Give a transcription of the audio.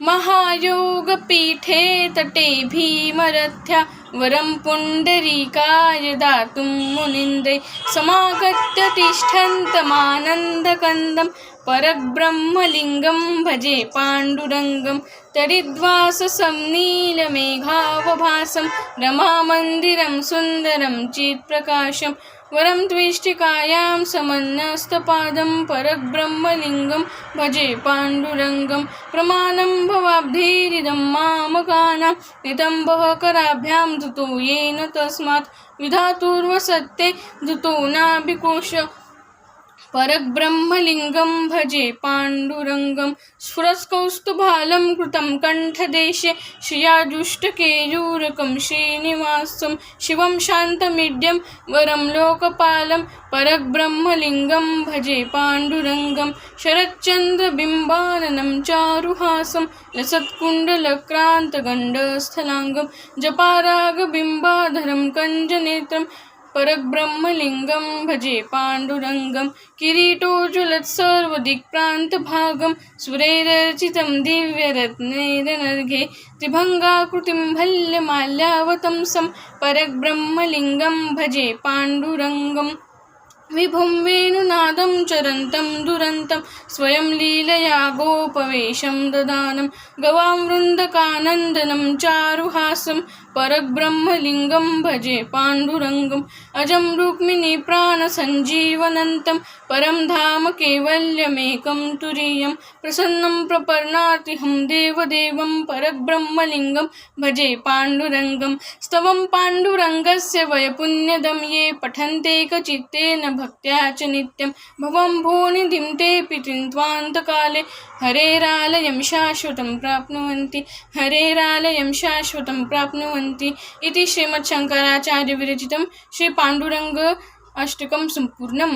महायोगपीठे तटे भीमरथ्या वरं पुण्डरीकाय दातुं मुनीन्द्रे समागत्य तिष्ठन्तमानन्दकन्दं परब्रह्मलिङ्गं भजे पाण्डुरङ्गं तडिद्वाससं नीलमेघावभासं रमामन्दिरं सुन्दरं चित्प्रकाशं वरं त्विष्टिकायां समन्नस्तपादं परब्रह्मलिङ्गं भजे पाण्डुरङ्गं प्रमाणं भवाब्धिरिदं मामकानां नितम्बः धृतो येन तस्मात् विधातुर्वसत्ते धृतो नाभिकोश परब्रह्मलिङ्गं भजे पाण्डुरङ्गं स्फुरत्कौस्तुभालं कृतं कण्ठदेशे श्रियाजुष्टकेयूरकं श्रीनिवासं शिवं शान्तमिड्यं वरं लोकपालं परब्रह्मलिङ्गं भजे पाण्डुरङ्गं शरच्चन्द्रबिम्बाननं चारुहासं लसत्कुण्डलक्रान्तगण्डस्थलाङ्गं जपारागबिम्बाधरं कञ्जनेत्रं परब्रह्मलिङ्गं भजे पाण्डुरङ्गं किरीटोज्ज्वलत्सर्वदिक्प्रान्तभागं सुरैरर्चितं दिव्यरत्नैरनर्घे त्रिभङ्गाकृतिं भल्यमाल्यावतंसं परब्रह्मलिङ्गं भजे पाण्डुरङ्गं विभुं वेणुनादं चरन्तं दुरन्तं स्वयं लीलया गोपवेशं ददानं गवां वृन्दकानन्दनं चारुहासं परब्रह्मलिङ्गं भजे पाण्डुरङ्गम् अजं रुक्मिणीप्राणसञ्जीवनन्तं परं धाम कैवल्यमेकं तुरीयं प्रसन्नं प्रपन्नातिहं देवदेवं परब्रह्मलिङ्गं भजे पाण्डुरङ्गं स्तवं पाण्डुरङ्गस्य वयपुण्यदं ये पठन्तेकचित्तेन भक्त्या च नित्यं भवं भोनिधिं तेऽपि त्वान्तकाले हरेरालयं शाश्वतं प्राप्नुवन्ति इति श्रीमच्छङ्कराचार्यविरचितं श्रीपाण्डुरङ्ग अष्टकं सम्पूर्णम्।